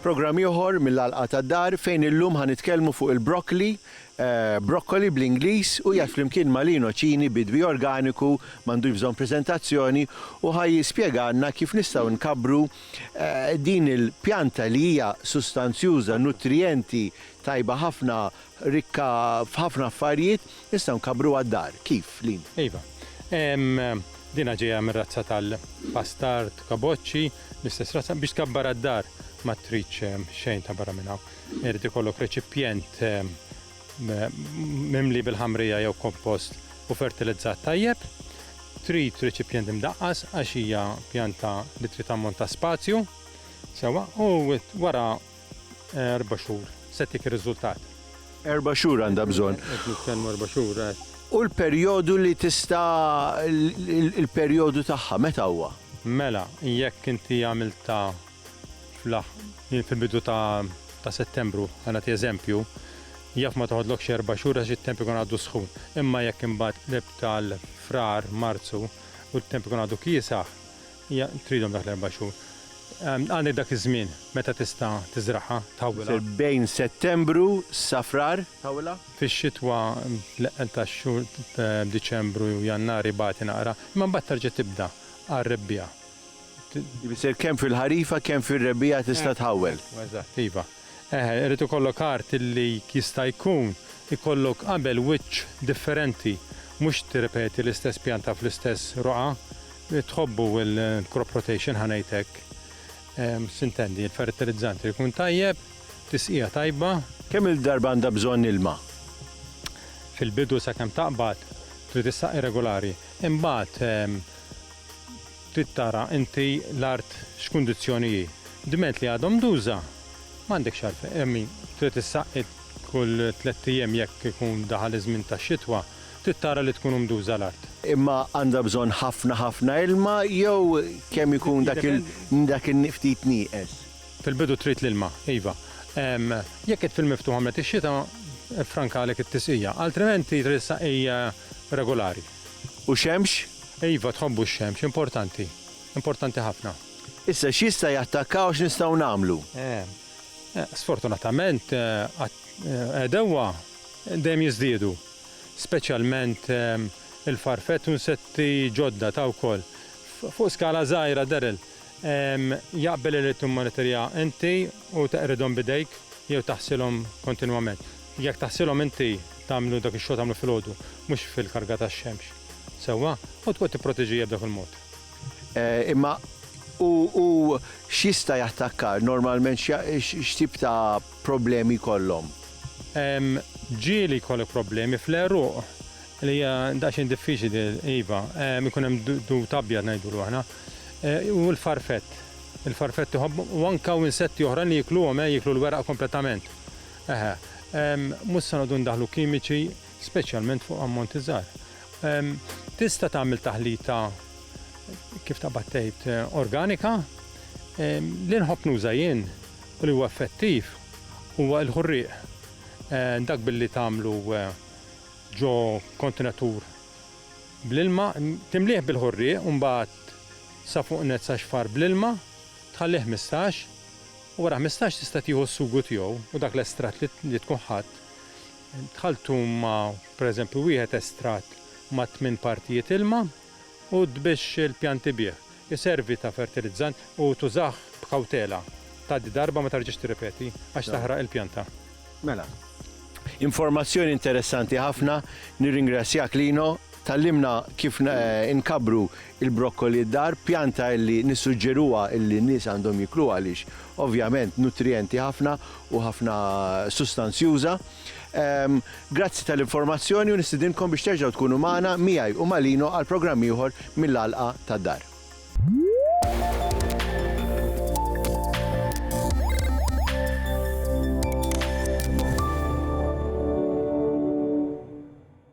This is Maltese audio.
Programm ieħor mill-għalqa tad-dar fejn illum ħanitkellmu fuq il-broccoli, broccoli bl-Ingliż u jgħid flimkien ma' Lino Cini bidwi organiku m'għandux bżonn preżentazzjoni u ħajjispjegana kif nistgħu nkabru din il-pjanta li hija sustanzjuża, nutrienti, tajba ħafna, rikka f'ħafna affarijiet, nistgħu nkabru għad-dar. Kif, Lin? Iva. Dina ġejja mir-razza tal-bastard, kaboċċi, l-istess razza biex tkabbar għad-dar ma tridx xejn ta' barra minn hawn. Irid ikollok reċipjent mimli bil-ħamrija jew kompost u fertilizzat tajjeb. Trid reċipjent imdaqqas għax hija pjanta li trid ammont ta' spazju sewwa u wara 4 xhur se tik ir-riżultat. 4 xhur għandha bżonn. Nitkellmu 4 xhur. U l-perjodu li tista' il-perjodu tagħha meta huwa? Mela, jekk inti għamilta fil-bidu ta' Settembru, għanati eżempju, jaf ma toħodlok 4 xhur għax it-temp ikun għadu sħun. Imma jekk imbagħad leb tal-frar, Marzu, u t-temp ikun għadu kiesaħ, tridhom dak l-4 xhur. Għandek dak iż-żmien meta tista' tiżraħha, tawwilha. Bejn Settembru sa frar tawwilha? Fix-xitwa tax-xhur Diċembru u Jannar bagħti naqra, imma mbagħad terġa' tibda għar-rebbija. Bisir kemm fil-ħarifa, kemm fir-rebbija tista' tħawwel. Eżatt, iva. Irid ikollok art li jista' jkun ikollok qabel wiċċ differenti, mhux tirrepeti l-istess pjanta fl-istess roqa, tħobbu il-crop rotation ħanejtek. Sintendi, il-fertilizzanti jkun tajjeb, tisqija tajba. Kemm il-darba għandha bżonn ilma? Fil-bidu sakemm taqbad trid issaqi regolari. Imbagħad trid tara inti l-art x'kundizzjoni hi. Diment li għadhom duża m'għandek xarfe. Trid issaqi kull 3 ijiem jekk ikun daħal iż-żmien tax-xitwa, trid tara li tkun mduża l-art. Imma għandha bżonn ħafna ilma jew kemm ikun dak il-ftit nieqes? Fil-bidu trid l-ilma, iva. Jekk qed fil-miftuħ għamlet ix-xita, franka għalek it-tisqija, altrimenti trid issaqija regolari. U xemx? Iva, tħobbu x-xemx, importanti ħafna. Issa x'jista' jattakkaw x'nistgħu nagħmlu? Sfortunatament edewa dejjem jiżdiedu, speċjalment il-farfett u insetti ġodda ta' wkoll. Fuq skala żgħira derel jaqbel li timmonitorja inti u teqridhom bidejk jew taħsilhom kontinwament. Jekk taħsilhom inti tagħmlu dak ix-xogħol tagħmlu filgħodu, mhux fil-karga tax-xemx. Sewwa, u tkun tipproteġija b'dak il-mod. Imma u x'jista' jattakkar normalment x'tip ta' problemi jkollhom? Ġieli jkollok problemi fl-eruq li hija daqsxejn diffiċli iva, ikun hemm dut abjad ngħidulu aħna. U l-farfett. Il-farfett u anke insetti oħra li jikluhom jiklu l-weraq kompletament. Mhux se noqogħdu ndaħlu kimiċi, speċjalment fuq ammonti żgħar. Tista' tagħmel taħlita kif ta' battejt organika, li nħobb nuża jien u li huwa effettiv huwa l-ħurrieq. Dak billi tagħmlu ġo kontenatur bl-ilma, timlieħ bil-ħurrieq u mbagħad sa fuq net sa xfar bl-ilma, tħallih 15 u wara 15 tista' tieħu s-sugu tiegħu u dak l-estrat li tkun ħadd. Tħalltu ma' pereżempju wieħed estrat ma' 8 partijiet ilma u tbix il-pjanti bih. Iservi ta' fertilizzant u tużah b'kawtela. Tgħaddi darba ma tarġix tirrepeti għax taħraq il-pjanta. Mela. Informazzjoni interessanti ħafna, nirringrazzjak Lino, tallimna kif inkabru il-broccoli d-dar, pjanta illi nissuġġeruha illi n-nies għandhom jiklu għaliex ovvjament nutrienti ħafna u ħafna sustanzjuża. Grazzi tal-informazzjoni u nistidinkom biex terġgħu tkunu magħna miegħi u ma' Lino għal programm ieħor mill-għalqa tad-dar.